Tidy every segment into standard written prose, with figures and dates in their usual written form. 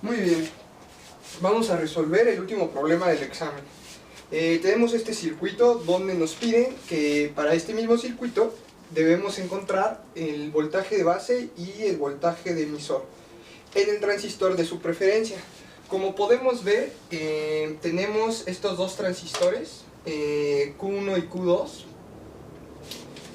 Muy bien, vamos a resolver el último problema del examen. Tenemos este circuito donde nos piden que para este mismo circuito debemos encontrar el voltaje de base y el voltaje de emisor en el transistor de su preferencia. Como podemos ver, tenemos estos dos transistores, Q1 y Q2,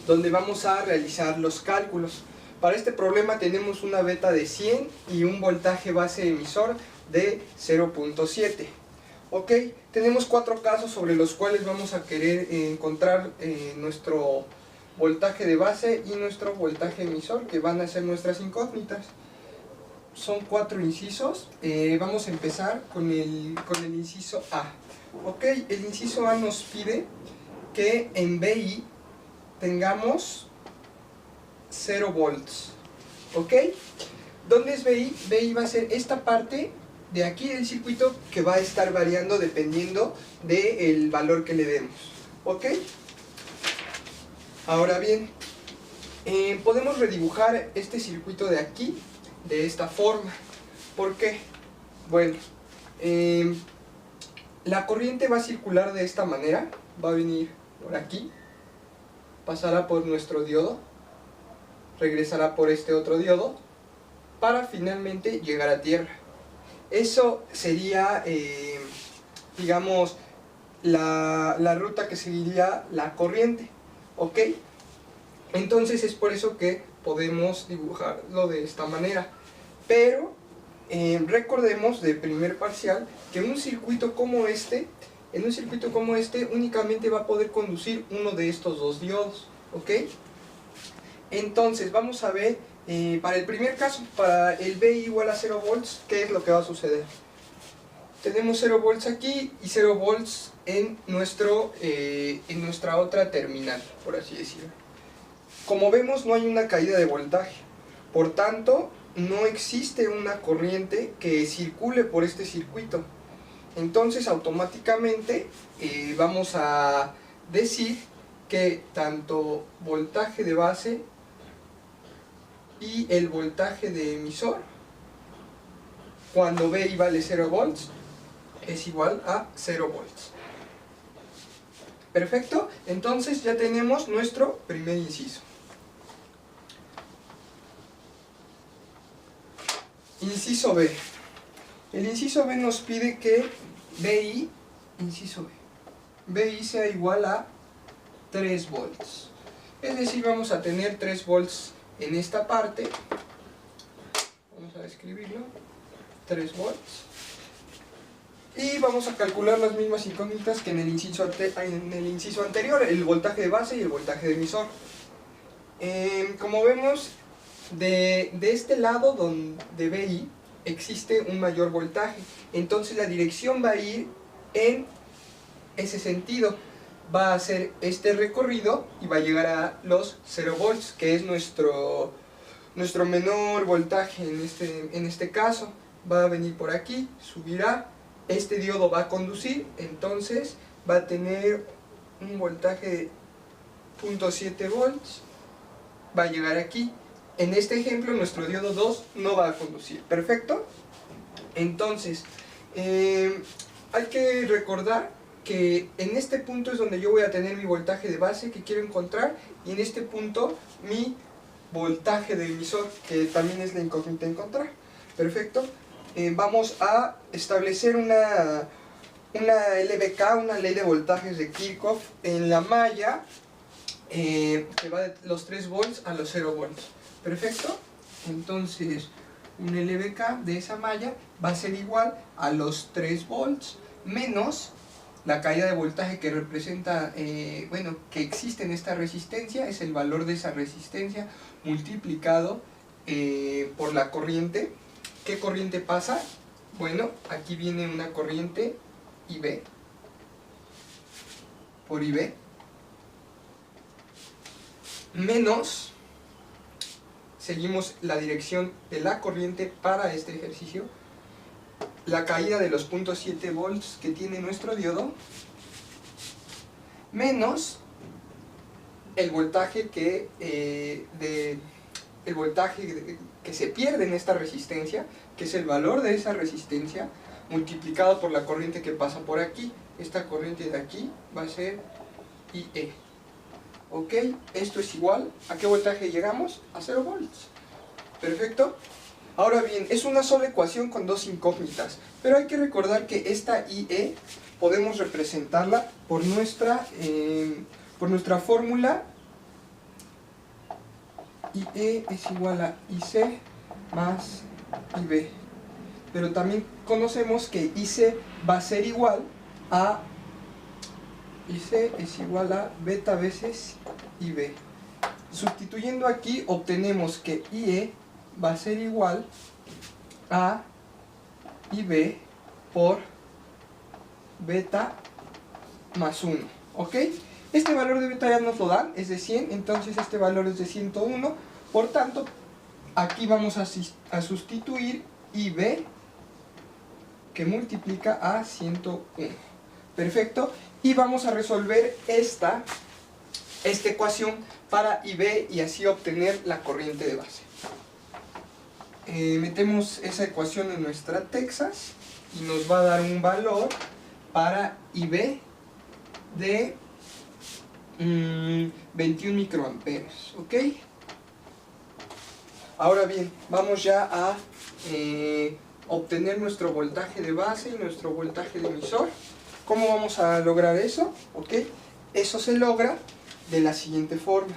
donde vamos a realizar los cálculos. Para este problema tenemos una beta de 100 y un voltaje base emisor de 0.7. Ok, tenemos 4 casos sobre los cuales vamos a querer encontrar nuestro voltaje de base y nuestro voltaje emisor, que van a ser nuestras incógnitas. Son 4 incisos. Vamos a empezar con el inciso A. Ok, el inciso A nos pide que en BI tengamos 0 volts. ¿Ok? ¿Dónde es BI? BI va a ser esta parte de aquí del circuito que va a estar variando dependiendo del valor que le demos. ¿Ok? Ahora bien, podemos redibujar este circuito de aquí de esta forma. ¿Por qué? Bueno, la corriente va a circular de esta manera, va a venir por aquí, pasará por nuestro diodo, regresará por este otro diodo, para finalmente llegar a tierra. Eso sería, digamos, la ruta que seguiría la corriente, ¿ok? Entonces es por eso que podemos dibujarlo de esta manera. Pero recordemos de primer parcial que en un circuito como este únicamente va a poder conducir uno de estos dos diodos, ¿ok? Entonces vamos a ver, para el primer caso, para el BI igual a 0 volts, ¿qué es lo que va a suceder? Tenemos 0 volts aquí y 0 volts en nuestra otra terminal, por así decirlo. Como vemos, no hay una caída de voltaje, por tanto no existe una corriente que circule por este circuito. Entonces automáticamente vamos a decir que tanto voltaje de base y el voltaje de emisor, cuando BI vale 0 volts, es igual a 0 volts. Perfecto, entonces ya tenemos nuestro primer inciso. Inciso B. El inciso B nos pide que BI, inciso B, BI sea igual a 3 volts. Es decir, vamos a tener 3 volts en esta parte. Vamos a escribirlo. 3 volts. Y vamos a calcular las mismas incógnitas que en el inciso anterior, el voltaje de base y el voltaje de emisor. Como vemos, de este lado de BI existe un mayor voltaje, entonces la dirección va a ir en ese sentido, va a hacer este recorrido y va a llegar a los 0 volts, que es nuestro menor voltaje en este caso. Va a venir por aquí, subirá, este diodo va a conducir, entonces va a tener un voltaje de 0.7 volts, va a llegar aquí. En este ejemplo nuestro diodo 2 no va a conducir, ¿perfecto? Entonces, hay que recordar que en este punto es donde yo voy a tener mi voltaje de base que quiero encontrar, y en este punto mi voltaje de emisor, que también es la incógnita a encontrar. Perfecto. Vamos a establecer una LVK, una ley de voltajes de Kirchhoff, en la malla que va de los 3 volts a los 0 volts. Perfecto. Entonces un LVK de esa malla va a ser igual a los 3 volts menos la caída de voltaje que representa, que existe en esta resistencia, es el valor de esa resistencia multiplicado por la corriente. ¿Qué corriente pasa? Bueno, aquí viene una corriente IB por IB menos, seguimos la dirección de la corriente para este ejercicio, la caída de los 0.7 volts que tiene nuestro diodo, menos el voltaje que se pierde en esta resistencia, que es el valor de esa resistencia, multiplicado por la corriente que pasa por aquí. Esta corriente de aquí va a ser IE. ¿Ok? Esto es igual, ¿a qué voltaje llegamos? A 0 volts. ¿Perfecto? Ahora bien, es una sola ecuación con dos incógnitas, pero hay que recordar que esta IE podemos representarla por nuestra fórmula. IE es igual a IC más IB. Pero también conocemos que IC va a ser igual a IC es igual a beta veces IB. Sustituyendo aquí obtenemos que IE va a ser igual a IB por beta más 1. ¿Ok? Este valor de beta ya nos lo dan, es de 100, entonces este valor es de 101. Por tanto, aquí vamos a sustituir IB, que multiplica a 101. Perfecto. Y vamos a resolver esta ecuación para IB y así obtener la corriente de base. Metemos esa ecuación en nuestra Texas y nos va a dar un valor para IB de 21 microamperes. ¿Ok? Ahora bien, vamos ya a obtener nuestro voltaje de base y nuestro voltaje de emisor. ¿Cómo vamos a lograr eso? ¿Ok? Eso se logra de la siguiente forma.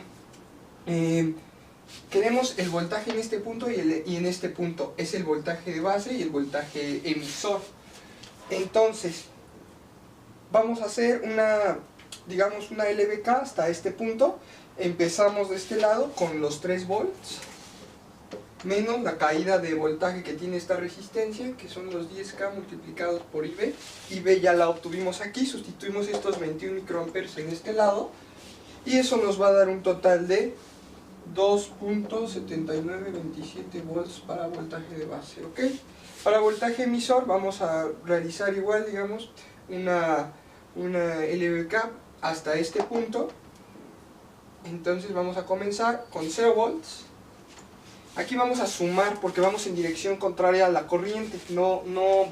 Queremos el voltaje en este punto y en este punto es el voltaje de base y el voltaje emisor. Entonces, vamos a hacer digamos una LBK hasta este punto. Empezamos de este lado con los 3 volts menos la caída de voltaje que tiene esta resistencia, que son los 10K multiplicados por IB. IB ya la obtuvimos aquí, sustituimos estos 21 microamperes en este lado y eso nos va a dar un total de 2.7927 volts para voltaje de base. ¿Ok? Para voltaje emisor vamos a realizar igual, digamos, una LBK hasta este punto. Entonces vamos a comenzar con 0 volts. Aquí vamos a sumar porque vamos en dirección contraria a la corriente. No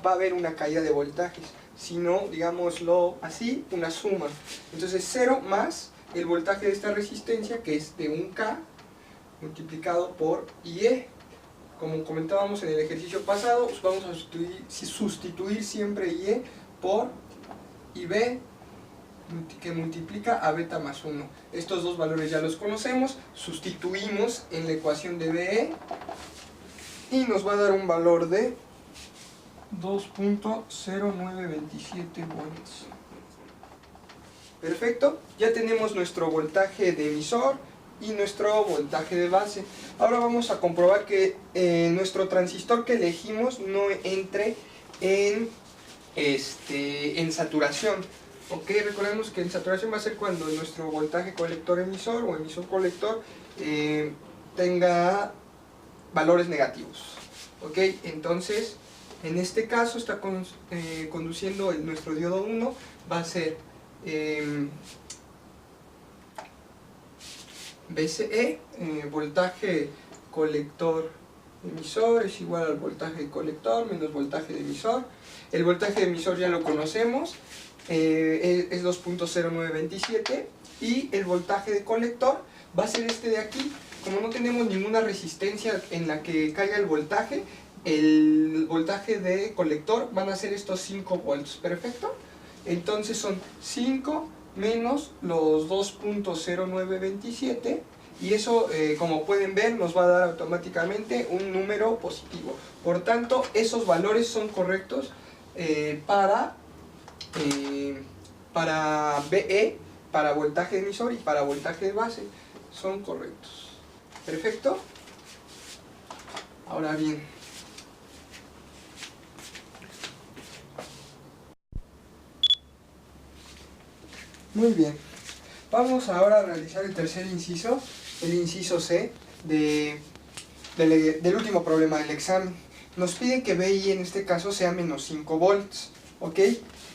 va a haber una caída de voltajes, sino, digámoslo así, una suma. Entonces 0 más el voltaje de esta resistencia, que es de 1K, multiplicado por IE. Como comentábamos en el ejercicio pasado, pues vamos a sustituir siempre IE por IB, que multiplica a beta más 1. Estos dos valores ya los conocemos, sustituimos en la ecuación de BE y nos va a dar un valor de 2.0927 volts. Perfecto, ya tenemos nuestro voltaje de emisor y nuestro voltaje de base. Ahora vamos a comprobar que nuestro transistor que elegimos no entre en saturación. Ok, recordemos que en saturación va a ser cuando nuestro voltaje colector emisor o emisor colector tenga valores negativos. Ok, entonces en este caso está conduciendo nuestro diodo 1, va a ser VCE, voltaje colector emisor es igual al voltaje de colector menos voltaje de emisor. El voltaje de emisor ya lo conocemos, es 2.0927 y el voltaje de colector va a ser este de aquí. Como no tenemos ninguna resistencia en la que caiga el voltaje de colector van a ser estos 5 volts. Perfecto, entonces son 5 menos los 2.0927 y eso, como pueden ver, nos va a dar automáticamente un número positivo. Por tanto, esos valores son correctos para BE, para voltaje de emisor y para voltaje de base. Son correctos. Perfecto. Ahora bien, muy bien, vamos ahora a realizar el tercer inciso, el inciso C del último problema del examen. Nos piden que BI en este caso sea menos 5 volts, ¿ok?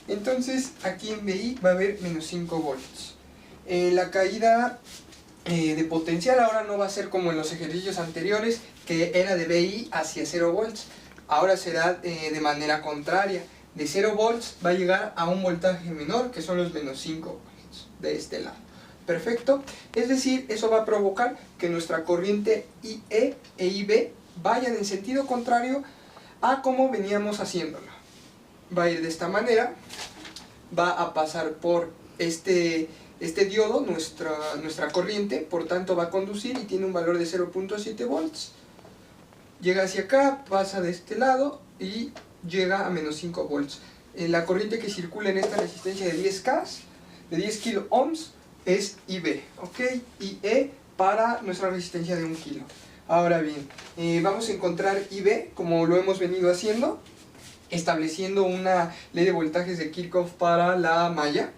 Entonces aquí en BI va a haber menos 5 volts. La caída de potencial ahora no va a ser como en los ejercicios anteriores, que era de BI hacia 0 volts. Ahora será de manera contraria. De 0 volts va a llegar a un voltaje menor, que son los menos 5 volts de este lado. Perfecto. Es decir, eso va a provocar que nuestra corriente IE e IB vayan en sentido contrario a como veníamos haciéndolo. Va a ir de esta manera, va a pasar por este diodo, nuestra corriente, por tanto va a conducir y tiene un valor de 0.7 volts. Llega hacia acá, pasa de este lado y llega a menos 5 volts. La corriente que circula en esta resistencia de 10K, de 10 kilo ohms, es IB, ¿ok? IE para nuestra resistencia de 1 kilo. Ahora bien, vamos a encontrar IB como lo hemos venido haciendo, estableciendo una ley de voltajes de Kirchhoff para la malla.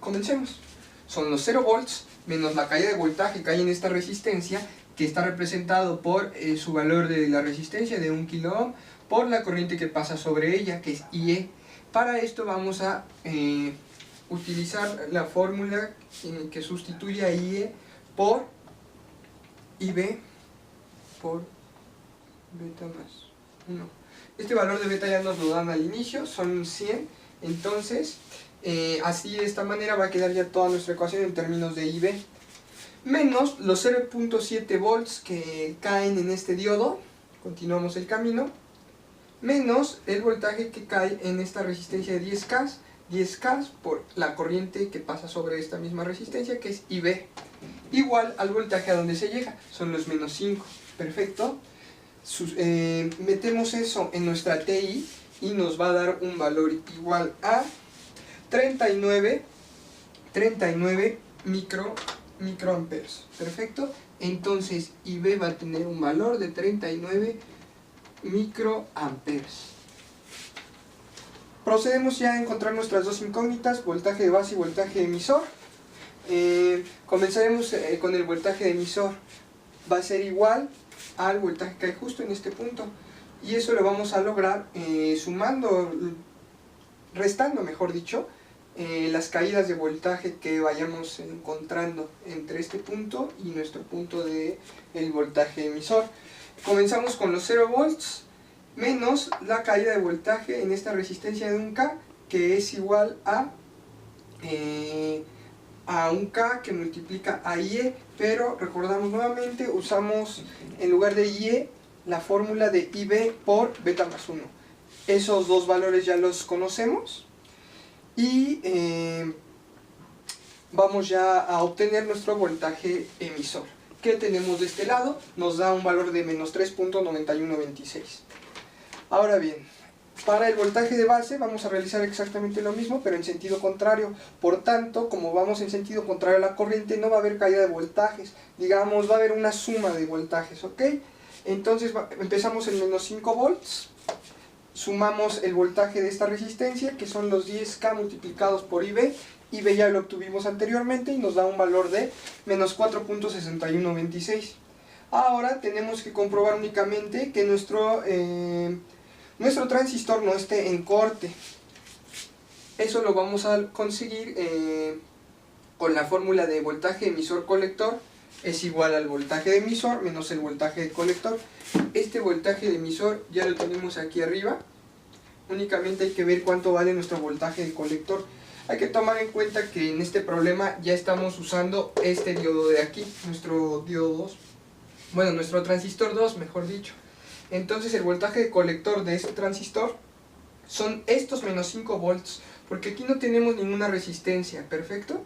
Comencemos. Son los 0 volts menos la caída de voltaje que hay en esta resistencia, que está representado por su valor de la resistencia de 1 kilo ohm, por la corriente que pasa sobre ella, que es IE. Para esto vamos a utilizar la fórmula que sustituye a IE por IB por beta más 1. Este valor de beta ya nos lo dan al inicio, son 100. Entonces, así de esta manera va a quedar ya toda nuestra ecuación en términos de IB. Menos los 0.7 volts que caen en este diodo, continuamos el camino, menos el voltaje que cae en esta resistencia de 10K por la corriente que pasa sobre esta misma resistencia, que es IB, igual al voltaje a donde se llega, son los menos 5. Perfecto. Metemos eso en nuestra TI y nos va a dar un valor igual a 39 microamperes. Perfecto. Entonces IB va a tener un valor de 39 microamperes. Procedemos ya a encontrar nuestras dos incógnitas, voltaje de base y voltaje emisor. Comenzaremos con el voltaje de emisor. Va a ser igual al voltaje que hay justo en este punto, y eso lo vamos a lograr restando mejor dicho, las caídas de voltaje que vayamos encontrando entre este punto y nuestro punto del voltaje emisor. Comenzamos con los 0 volts menos la caída de voltaje en esta resistencia de 1K, que es igual a 1K que multiplica a IE, pero recordamos nuevamente, usamos en lugar de IE la fórmula de IB por beta más 1. Esos dos valores ya los conocemos y vamos ya a obtener nuestro voltaje emisor. ¿Qué tenemos de este lado? Nos da un valor de menos 3.9126. Ahora bien, para el voltaje de base vamos a realizar exactamente lo mismo, pero en sentido contrario. Por tanto, como vamos en sentido contrario a la corriente, no va a haber caída de voltajes. Digamos, va a haber una suma de voltajes, ¿ok? Entonces empezamos en menos 5 volts, sumamos el voltaje de esta resistencia, que son los 10K multiplicados por IB. IB ya lo obtuvimos anteriormente y nos da un valor de menos 4.6126. Ahora tenemos que comprobar únicamente que nuestro transistor no esté en corte. Eso lo vamos a conseguir con la fórmula de voltaje emisor colector es igual al voltaje de emisor menos el voltaje de colector. Este voltaje de emisor ya lo tenemos aquí arriba, únicamente hay que ver cuánto vale nuestro voltaje de colector. Hay que tomar en cuenta que en este problema ya estamos usando este diodo de aquí, nuestro diodo 2, bueno, nuestro transistor 2 mejor dicho. Entonces el voltaje de colector de este transistor son estos menos 5 volts, porque aquí no tenemos ninguna resistencia, ¿perfecto?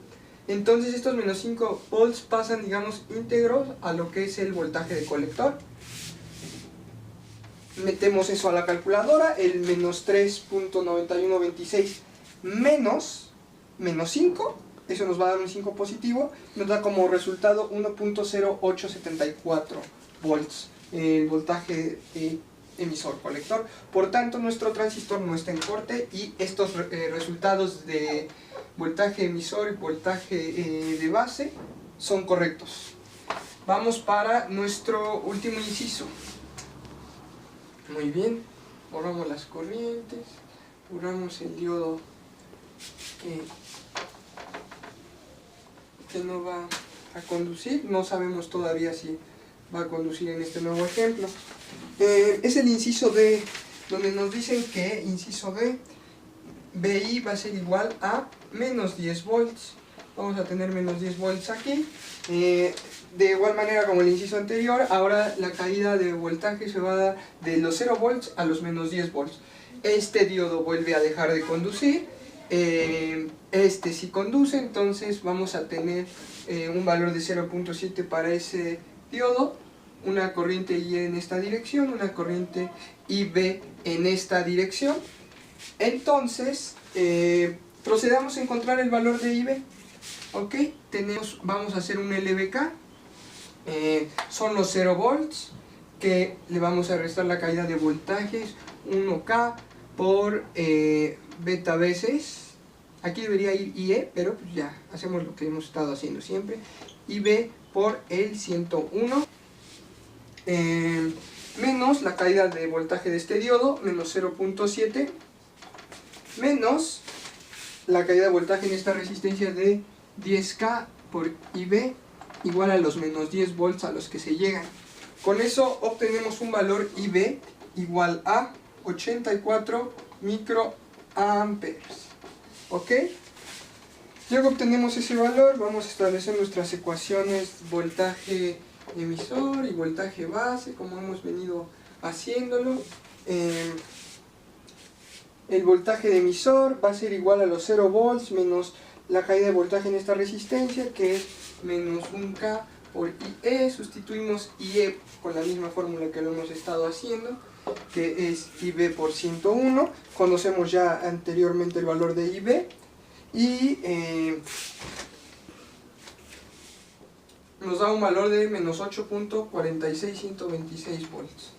Entonces estos menos 5 volts pasan, digamos, íntegros a lo que es el voltaje de colector. Metemos eso a la calculadora, el menos 3.9126 menos 5, eso nos va a dar un 5 positivo, nos da como resultado 1.0874 volts. El voltaje emisor colector. Por tanto, nuestro transistor no está en corte y estos resultados de voltaje emisor y voltaje de base son correctos. Vamos para nuestro último inciso. Muy bien, borramos las corrientes, borramos el diodo que no va conducir. No sabemos todavía si va a conducir en este nuevo ejemplo. Es el inciso D, donde nos dicen que, inciso D, BI va a ser igual a menos 10 volts. Vamos a tener menos 10 volts aquí. De igual manera como el inciso anterior, ahora la caída de voltaje se va a dar de los 0 volts a los menos 10 volts. Este diodo vuelve a dejar de conducir. Este sí conduce, entonces vamos a tener un valor de 0.7 para ese diodo, una corriente I en esta dirección, una corriente IB en esta dirección. Entonces procedamos a encontrar el valor de IB. Ok, vamos a hacer un LBK, son los 0 volts que le vamos a restar la caída de voltajes 1K por beta veces. Aquí debería ir IE, pero pues ya hacemos lo que hemos estado haciendo siempre. IB por el 101 menos la caída de voltaje de este diodo, menos 0.7, menos la caída de voltaje en esta resistencia de 10K por IB, igual a los menos 10 volts a los que se llegan. Con eso obtenemos un valor IB igual a 84 microamperes. ¿Ok? Luego obtenemos ese valor, vamos a establecer nuestras ecuaciones voltaje emisor y voltaje base, como hemos venido haciéndolo. El voltaje de emisor va a ser igual a los 0 volts menos la caída de voltaje en esta resistencia, que es menos 1K por IE. Sustituimos IE con la misma fórmula que lo hemos estado haciendo, que es IB por 101. Conocemos ya anteriormente el valor de IB y nos da un valor de menos 8.46126 volts.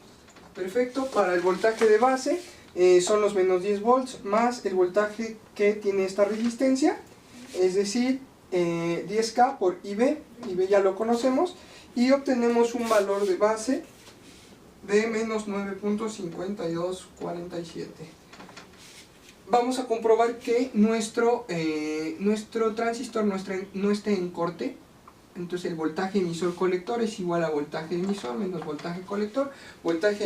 Perfecto. Para el voltaje de base son los menos 10 volts más el voltaje que tiene esta resistencia, es decir, 10K por IB. IB ya lo conocemos y obtenemos un valor de base de menos 9.5247. Vamos a comprobar que nuestro transistor no esté en corte. Entonces el voltaje emisor colector es igual a voltaje emisor menos voltaje colector. Voltaje